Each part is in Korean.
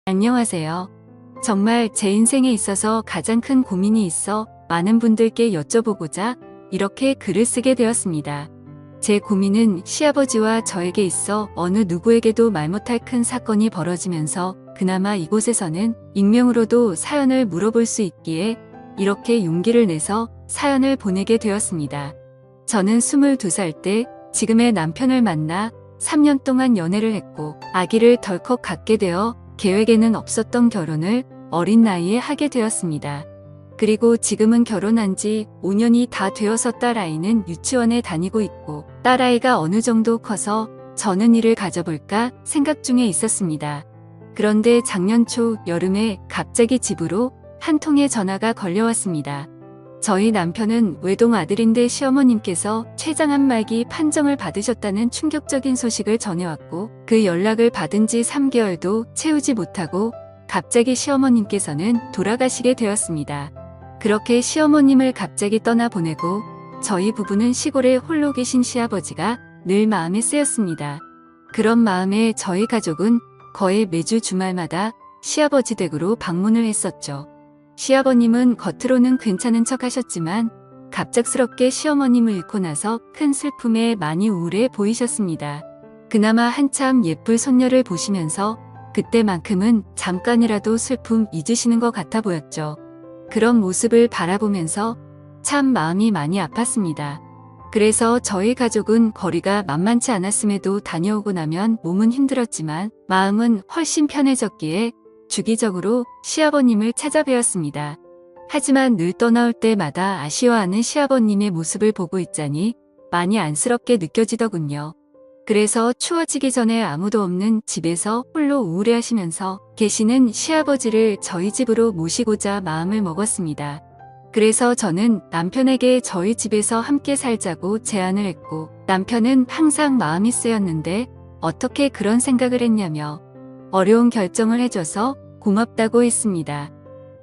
안녕하세요. 정말 제 인생에 있어서 가장 큰 고민이 있어 많은 분들께 여쭤보고자 이렇게 글을 쓰게 되었습니다. 제 고민은 시아버지와 저에게 있어 어느 누구에게도 말 못할 큰 사건이 벌어지면서 그나마 이곳에서는 익명으로도 사연을 물어볼 수 있기에 이렇게 용기를 내서 사연을 보내게 되었습니다. 저는 22살 때 지금의 남편을 만나 3년 동안 연애를 했고 아기를 덜컥 갖게 되어 계획에는 없었던 결혼을 어린 나이에 하게 되었습니다. 그리고 지금은 결혼한 지 5년이 다 되어서 딸아이는 유치원에 다니고 있고 딸아이가 어느 정도 커서 저는 일을 가져볼까 생각 중에 있었습니다. 그런데 작년 초 여름에 갑자기 집으로 한 통의 전화가 걸려왔습니다. 저희 남편은 외동 아들인데 시어머님께서 췌장암 말기 판정을 받으셨다는 충격적인 소식을 전해왔고 그 연락을 받은 지 3개월도 채우지 못하고 갑자기 시어머님께서는 돌아가시게 되었습니다. 그렇게 시어머님을 갑자기 떠나보내고 저희 부부는 시골에 홀로 계신 시아버지가 늘 마음에 쓰였습니다. 그런 마음에 저희 가족은 거의 매주 주말마다 시아버지 댁으로 방문을 했었죠. 시아버님은 겉으로는 괜찮은 척 하셨지만 갑작스럽게 시어머님을 잃고 나서 큰 슬픔에 많이 우울해 보이셨습니다. 그나마 한참 예쁠 손녀를 보시면서 그때만큼은 잠깐이라도 슬픔 잊으시는 것 같아 보였죠. 그런 모습을 바라보면서 참 마음이 많이 아팠습니다. 그래서 저희 가족은 거리가 만만치 않았음에도 다녀오고 나면 몸은 힘들었지만 마음은 훨씬 편해졌기에 주기적으로 시아버님을 찾아뵈었습니다. 하지만 늘 떠나올 때마다 아쉬워하는 시아버님의 모습을 보고 있자니 많이 안쓰럽게 느껴지더군요. 그래서 추워지기 전에 아무도 없는 집에서 홀로 우울해하시면서 계시는 시아버지를 저희 집으로 모시고자 마음을 먹었습니다. 그래서 저는 남편에게 저희 집에서 함께 살자고 제안을 했고 남편은 항상 마음이 쓰였는데 어떻게 그런 생각을 했냐며 어려운 결정을 해줘서 고맙다고 했습니다.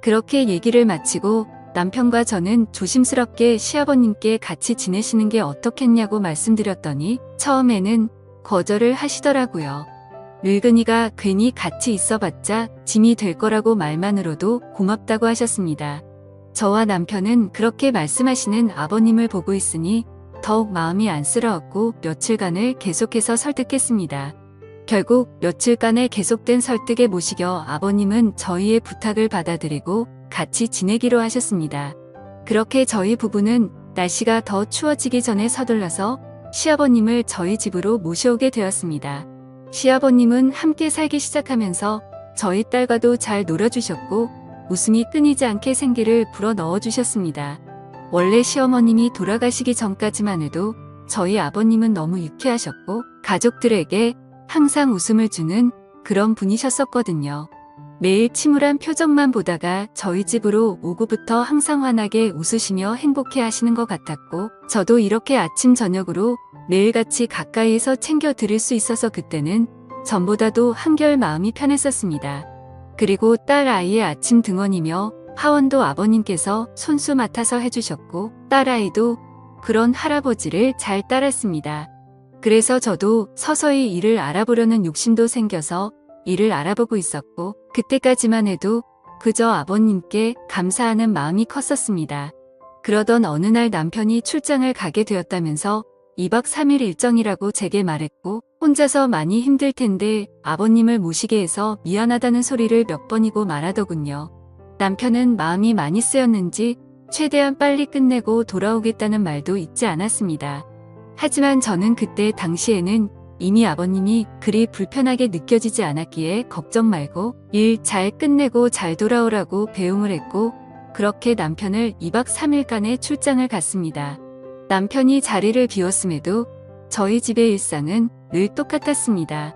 그렇게 얘기를 마치고 남편과 저는 조심스럽게 시아버님께 같이 지내시는 게 어떻겠냐고 말씀드렸더니 처음에는 거절을 하시더라고요. 늙은이가 괜히 같이 있어봤자 짐이 될 거라고 말만으로도 고맙다고 하셨습니다. 저와 남편은 그렇게 말씀하시는 아버님을 보고 있으니 더욱 마음이 안쓰러웠고 며칠간을 계속해서 설득했습니다. 결국 며칠간의 계속된 설득에 못 이겨 아버님은 저희의 부탁을 받아들이고 같이 지내기로 하셨습니다. 그렇게 저희 부부는 날씨가 더 추워지기 전에 서둘러서 시아버님을 저희 집으로 모셔오게 되었습니다. 시아버님은 함께 살기 시작하면서 저희 딸과도 잘 놀아주셨고 웃음이 끊이지 않게 생기를 불어 넣어주셨습니다. 원래 시어머님이 돌아가시기 전까지만 해도 저희 아버님은 너무 유쾌하셨고 가족들에게 항상 웃음을 주는 그런 분이셨었거든요. 매일 침울한 표정만 보다가 저희 집으로 오고부터 항상 환하게 웃으시며 행복해 하시는 것 같았고 저도 이렇게 아침 저녁으로 매일같이 가까이에서 챙겨 드릴 수 있어서 그때는 전보다도 한결 마음이 편했었습니다. 그리고 딸 아이의 아침 등원이며 하원도 아버님께서 손수 맡아서 해주셨고 딸아이도 그런 할아버지를 잘 따랐습니다. 그래서 저도 서서히 일을 알아보려는 욕심도 생겨서 일을 알아보고 있었고 그때까지만 해도 그저 아버님께 감사하는 마음이 컸었습니다. 그러던 어느 날 남편이 출장을 가게 되었다면서 2박 3일 일정이라고 제게 말했고 혼자서 많이 힘들 텐데 아버님을 모시게 해서 미안하다는 소리를 몇 번이고 말하더군요. 남편은 마음이 많이 쓰였는지 최대한 빨리 끝내고 돌아오겠다는 말도 잊지 않았습니다. 하지만 저는 그때 당시에는 이미 아버님이 그리 불편하게 느껴지지 않았기에 걱정 말고 일 잘 끝내고 잘 돌아오라고 배웅을 했고 그렇게 남편을 2박 3일간의 출장을 갔습니다. 남편이 자리를 비웠음에도 저희 집의 일상은 늘 똑같았습니다.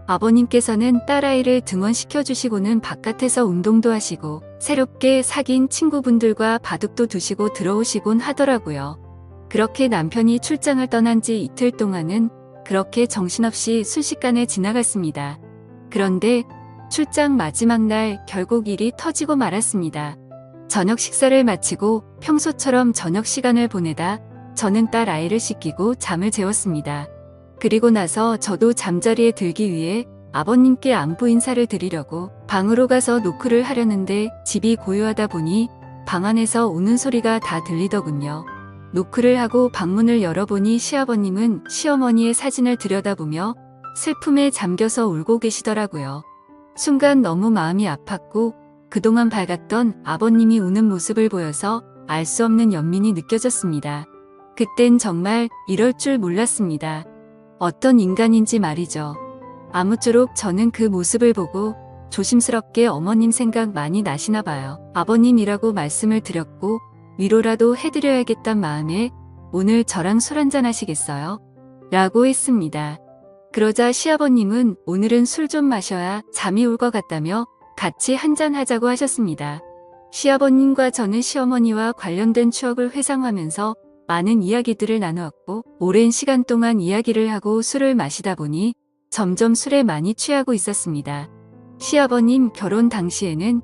아버님께서는 딸아이를 등원시켜주시고는 바깥에서 운동도 하시고 새롭게 사귄 친구분들과 바둑도 두시고 들어오시곤 하더라고요. 그렇게 남편이 출장을 떠난 지 이틀 동안은 그렇게 정신없이 순식간에 지나갔습니다. 그런데 출장 마지막 날 결국 일이 터지고 말았습니다. 저녁 식사를 마치고 평소처럼 저녁 시간을 보내다 저는 딸 아이를 씻기고 잠을 재웠습니다. 그리고 나서 저도 잠자리에 들기 위해 아버님께 안부 인사를 드리려고 방으로 가서 노크를 하려는데 집이 고요하다 보니 방 안에서 우는 소리가 다 들리더군요. 노크를 하고 방문을 열어보니 시아버님은 시어머니의 사진을 들여다보며 슬픔에 잠겨서 울고 계시더라고요. 순간 너무 마음이 아팠고 그동안 밝았던 아버님이 우는 모습을 보여서 알 수 없는 연민이 느껴졌습니다. 그땐 정말 이럴 줄 몰랐습니다. 어떤 인간인지 말이죠. 아무쪼록 저는 그 모습을 보고 조심스럽게 어머님 생각 많이 나시나 봐요. 아버님이라고 말씀을 드렸고 위로라도 해드려야겠단 마음에 오늘 저랑 술 한잔 하시겠어요? 라고 했습니다. 그러자 시아버님은 오늘은 술 좀 마셔야 잠이 올 것 같다며 같이 한잔 하자고 하셨습니다. 시아버님과 저는 시어머니와 관련된 추억을 회상하면서 많은 이야기들을 나누었고 오랜 시간 동안 이야기를 하고 술을 마시다 보니 점점 술에 많이 취하고 있었습니다. 시아버님 결혼 당시에는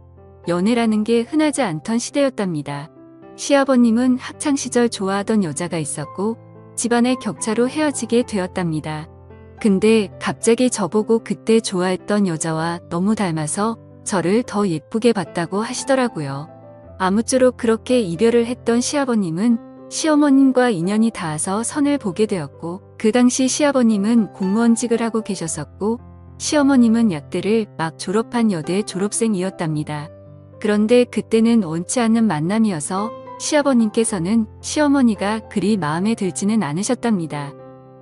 연애라는 게 흔하지 않던 시대였답니다. 시아버님은 학창시절 좋아하던 여자가 있었고 집안의 격차로 헤어지게 되었답니다. 근데 갑자기 저보고 그때 좋아했던 여자와 너무 닮아서 저를 더 예쁘게 봤다고 하시더라고요. 아무쪼록 그렇게 이별을 했던 시아버님은 시어머님과 인연이 닿아서 선을 보게 되었고 그 당시 시아버님은 공무원직을 하고 계셨었고 시어머님은 약대를 막 졸업한 여대 졸업생이었답니다. 그런데 그때는 원치 않는 만남이어서 시아버님께서는 시어머니가 그리 마음에 들지는 않으셨답니다.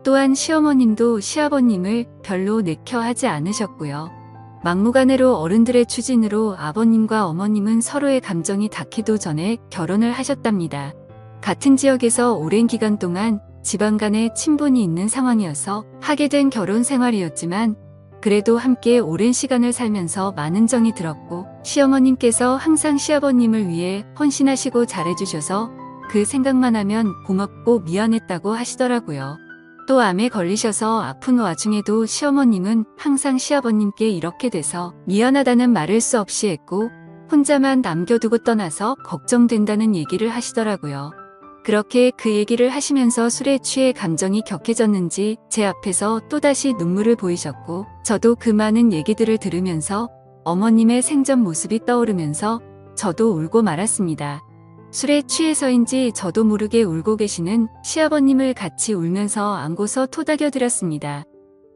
또한 시어머님도 시아버님을 별로 내켜하지 않으셨고요. 막무가내로 어른들의 추진으로 아버님과 어머님은 서로의 감정이 닿기도 전에 결혼을 하셨답니다. 같은 지역에서 오랜 기간 동안 집안 간에 친분이 있는 상황이어서 하게 된 결혼 생활이었지만 그래도 함께 오랜 시간을 살면서 많은 정이 들었고 시어머님께서 항상 시아버님을 위해 헌신하시고 잘해주셔서 그 생각만 하면 고맙고 미안했다고 하시더라고요. 또 암에 걸리셔서 아픈 와중에도 시어머님은 항상 시아버님께 이렇게 돼서 미안하다는 말을 수 없이 했고 혼자만 남겨두고 떠나서 걱정된다는 얘기를 하시더라고요. 그렇게 그 얘기를 하시면서 술에 취해 감정이 격해졌는지 제 앞에서 또다시 눈물을 보이셨고 저도 그 많은 얘기들을 들으면서 어머님의 생전 모습이 떠오르면서 저도 울고 말았습니다. 술에 취해서인지 저도 모르게 울고 계시는 시아버님을 같이 울면서 안고서 토닥여드렸습니다.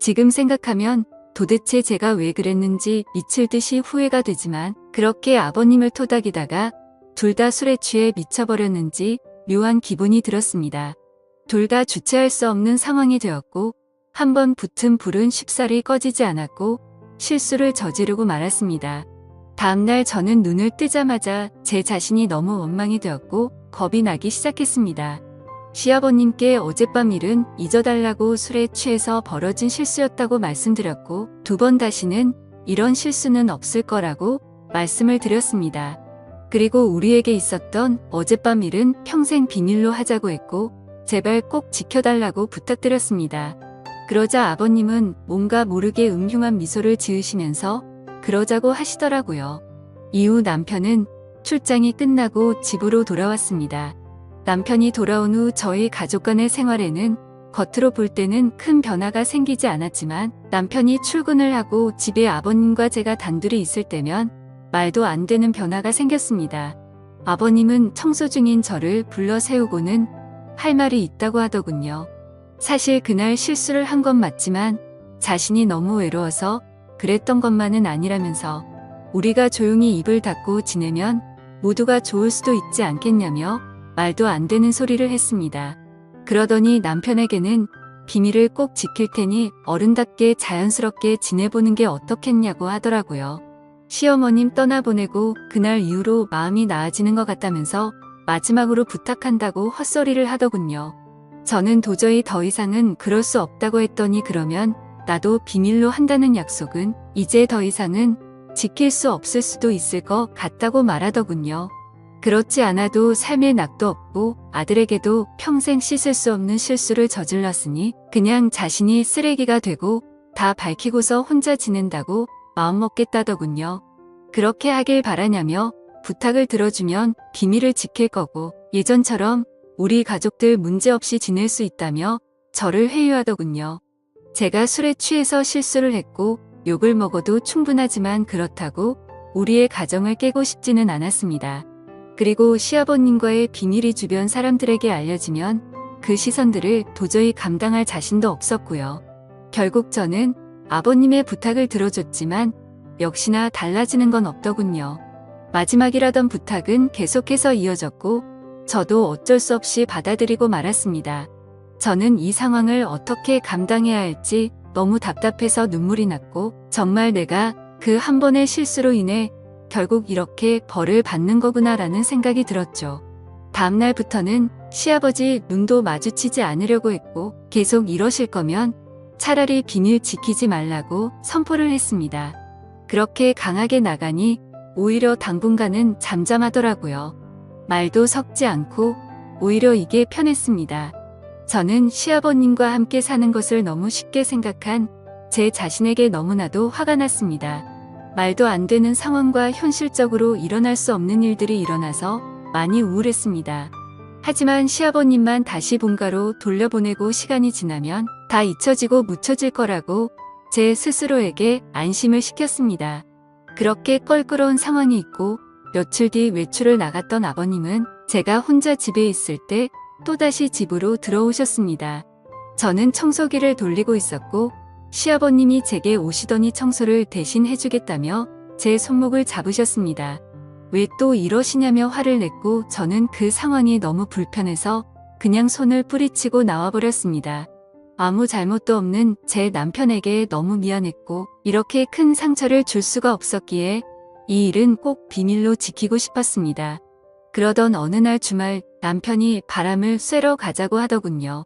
지금 생각하면 도대체 제가 왜 그랬는지 미칠 듯이 후회가 되지만 그렇게 아버님을 토닥이다가 둘 다 술에 취해 미쳐버렸는지 묘한 기분이 들었습니다. 둘 다 주체할 수 없는 상황이 되었고 한번 붙은 불은 쉽사리 꺼지지 않았고 실수를 저지르고 말았습니다. 다음날 저는 눈을 뜨자마자 제 자신이 너무 원망이 되었고 겁이 나기 시작했습니다. 시아버님께 어젯밤 일은 잊어달라고 술에 취해서 벌어진 실수였다고 말씀드렸고 두 번 다시는 이런 실수는 없을 거라고 말씀을 드렸습니다. 그리고 우리에게 있었던 어젯밤 일은 평생 비밀로 하자고 했고 제발 꼭 지켜달라고 부탁드렸습니다. 그러자 아버님은 뭔가 모르게 음흉한 미소를 지으시면서 그러자고 하시더라고요. 이후 남편은 출장이 끝나고 집으로 돌아왔습니다. 남편이 돌아온 후 저희 가족 간의 생활에는 겉으로 볼 때는 큰 변화가 생기지 않았지만 남편이 출근을 하고 집에 아버님과 제가 단둘이 있을 때면 말도 안 되는 변화가 생겼습니다. 아버님은 청소 중인 저를 불러 세우고는 할 말이 있다고 하더군요. 사실 그날 실수를 한 건 맞지만 자신이 너무 외로워서 그랬던 것만은 아니라면서 우리가 조용히 입을 닫고 지내면 모두가 좋을 수도 있지 않겠냐며 말도 안 되는 소리를 했습니다. 그러더니 남편에게는 비밀을 꼭 지킬 테니 어른답게 자연스럽게 지내보는 게 어떻겠냐고 하더라고요. 시어머님 떠나보내고 그날 이후로 마음이 나아지는 것 같다면서 마지막으로 부탁한다고 헛소리를 하더군요. 저는 도저히 더 이상은 그럴 수 없다고 했더니 그러면 나도 비밀로 한다는 약속은 이제 더 이상은 지킬 수 없을 수도 있을 것 같다고 말하더군요. 그렇지 않아도 삶의 낙도 없고 아들에게도 평생 씻을 수 없는 실수를 저질렀으니 그냥 자신이 쓰레기가 되고 다 밝히고서 혼자 지낸다고 마음먹겠다더군요. 그렇게 하길 바라냐며 부탁을 들어주면 비밀을 지킬 거고 예전처럼 우리 가족들 문제없이 지낼 수 있다며 저를 회유하더군요. 제가 술에 취해서 실수를 했고 욕을 먹어도 충분하지만 그렇다고 우리의 가정을 깨고 싶지는 않았습니다. 그리고 시아버님과의 비밀이 주변 사람들에게 알려지면 그 시선들을 도저히 감당할 자신도 없었고요. 결국 저는 아버님의 부탁을 들어줬지만 역시나 달라지는 건 없더군요. 마지막이라던 부탁은 계속해서 이어졌고 저도 어쩔 수 없이 받아들이고 말았습니다. 저는 이 상황을 어떻게 감당해야 할지 너무 답답해서 눈물이 났고 정말 내가 그 한 번의 실수로 인해 결국 이렇게 벌을 받는 거구나라는 생각이 들었죠. 다음 날부터는 시아버지 눈도 마주치지 않으려고 했고 계속 이러실 거면 차라리 비밀 지키지 말라고 선포를 했습니다. 그렇게 강하게 나가니 오히려 당분간은 잠잠하더라고요. 말도 섞지 않고 오히려 이게 편했습니다. 저는 시아버님과 함께 사는 것을 너무 쉽게 생각한 제 자신에게 너무나도 화가 났습니다. 말도 안 되는 상황과 현실적으로 일어날 수 없는 일들이 일어나서 많이 우울했습니다. 하지만 시아버님만 다시 본가로 돌려보내고 시간이 지나면 다 잊혀지고 묻혀질 거라고 제 스스로에게 안심을 시켰습니다. 그렇게 껄끄러운 상황이 있고 며칠 뒤 외출을 나갔던 아버님은 제가 혼자 집에 있을 때 또다시 집으로 들어오셨습니다. 저는 청소기를 돌리고 있었고 시아버님이 제게 오시더니 청소를 대신 해주겠다며 제 손목을 잡으셨습니다. 왜 또 이러시냐며 화를 냈고 저는 그 상황이 너무 불편해서 그냥 손을 뿌리치고 나와버렸습니다. 아무 잘못도 없는 제 남편에게 너무 미안했고 이렇게 큰 상처를 줄 수가 없었기에 이 일은 꼭 비밀로 지키고 싶었습니다. 그러던 어느 날 주말 남편이 바람을 쐬러 가자고 하더군요.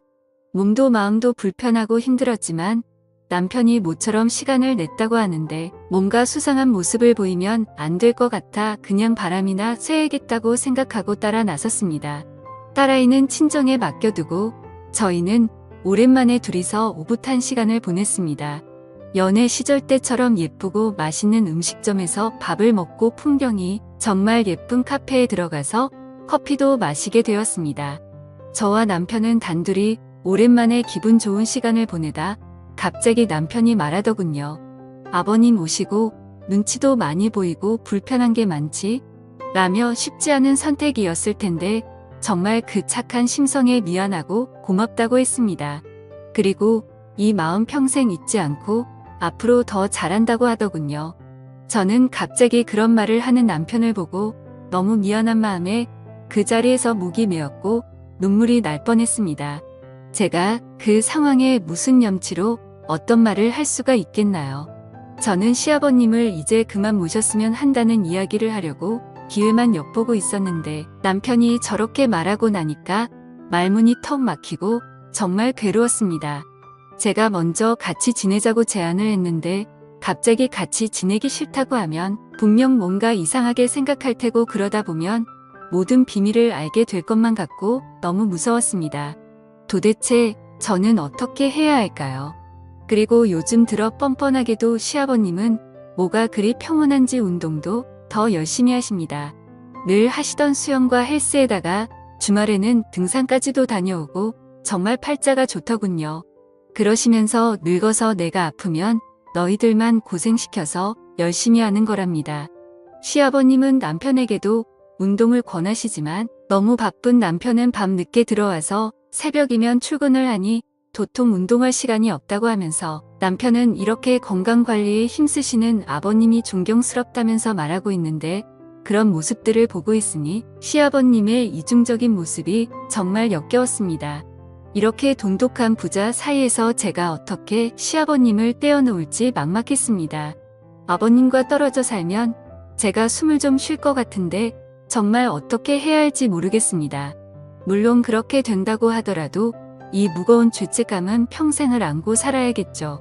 몸도 마음도 불편하고 힘들었지만 남편이 모처럼 시간을 냈다고 하는데 뭔가 수상한 모습을 보이면 안 될 것 같아 그냥 바람이나 쐬야겠다고 생각하고 따라 나섰습니다. 딸아이는 친정에 맡겨두고 저희는 오랜만에 둘이서 오붓한 시간을 보냈습니다. 연애 시절 때처럼 예쁘고 맛있는 음식점에서 밥을 먹고 풍경이 정말 예쁜 카페에 들어가서 커피도 마시게 되었습니다. 저와 남편은 단둘이 오랜만에 기분 좋은 시간을 보내다 갑자기 남편이 말하더군요. 아버님 오시고 눈치도 많이 보이고 불편한 게 많지? 라며 쉽지 않은 선택이었을 텐데 정말 그 착한 심성에 미안하고 고맙다고 했습니다. 그리고 이 마음 평생 잊지 않고 앞으로 더 잘한다고 하더군요. 저는 갑자기 그런 말을 하는 남편을 보고 너무 미안한 마음에 그 자리에서 목이 메었고 눈물이 날 뻔했습니다. 제가 그 상황에 무슨 염치로 어떤 말을 할 수가 있겠나요? 저는 시아버님을 이제 그만 모셨으면 한다는 이야기를 하려고 기회만 엿보고 있었는데 남편이 저렇게 말하고 나니까 말문이 턱 막히고 정말 괴로웠습니다. 제가 먼저 같이 지내자고 제안을 했는데 갑자기 같이 지내기 싫다고 하면 분명 뭔가 이상하게 생각할 테고 그러다 보면 모든 비밀을 알게 될 것만 같고 너무 무서웠습니다. 도대체 저는 어떻게 해야 할까요? 그리고 요즘 들어 뻔뻔하게도 시아버님은 뭐가 그리 평온한지 운동도 더 열심히 하십니다. 늘 하시던 수영과 헬스에다가 주말에는 등산까지도 다녀오고 정말 팔자가 좋더군요. 그러시면서 늙어서 내가 아프면 너희들만 고생시켜서 열심히 하는 거랍니다. 시아버님은 남편에게도 운동을 권하시지만 너무 바쁜 남편은 밤 늦게 들어와서 새벽이면 출근을 하니 도통 운동할 시간이 없다고 하면서 남편은 이렇게 건강관리에 힘쓰시는 아버님이 존경스럽다면서 말하고 있는데 그런 모습들을 보고 있으니 시아버님의 이중적인 모습이 정말 역겨웠습니다. 이렇게 돈독한 부자 사이에서 제가 어떻게 시아버님을 떼어놓을지 막막했습니다. 아버님과 떨어져 살면 제가 숨을 좀 쉴 것 같은데 정말 어떻게 해야 할지 모르겠습니다. 물론 그렇게 된다고 하더라도 이 무거운 죄책감은 평생을 안고 살아야겠죠.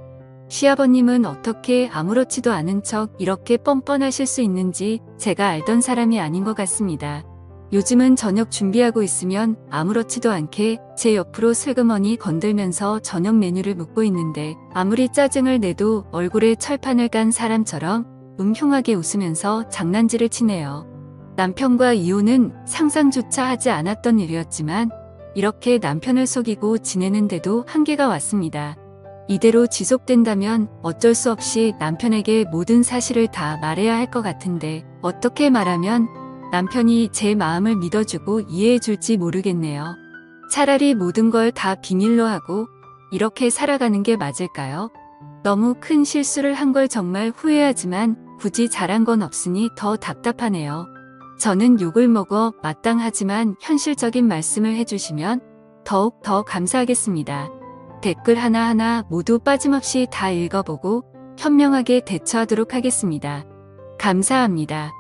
시아버님은 어떻게 아무렇지도 않은 척 이렇게 뻔뻔하실 수 있는지 제가 알던 사람이 아닌 것 같습니다. 요즘은 저녁 준비하고 있으면 아무렇지도 않게 제 옆으로 슬그머니 건들면서 저녁 메뉴를 묻고 있는데 아무리 짜증을 내도 얼굴에 철판을 깐 사람처럼 흉하게 웃으면서 장난질을 치네요. 남편과 이혼은 상상조차 하지 않았던 일이었지만 이렇게 남편을 속이고 지내는데도 한계가 왔습니다. 이대로 지속된다면 어쩔 수 없이 남편에게 모든 사실을 다 말해야 할 것 같은데 어떻게 말하면 남편이 제 마음을 믿어주고 이해해줄지 모르겠네요. 차라리 모든 걸 다 비밀로 하고 이렇게 살아가는 게 맞을까요? 너무 큰 실수를 한 걸 정말 후회하지만 굳이 잘한 건 없으니 더 답답하네요. 저는 욕을 먹어 마땅하지만 현실적인 말씀을 해주시면 더욱 더 감사하겠습니다. 댓글 하나하나 모두 빠짐없이 다 읽어보고 현명하게 대처하도록 하겠습니다. 감사합니다.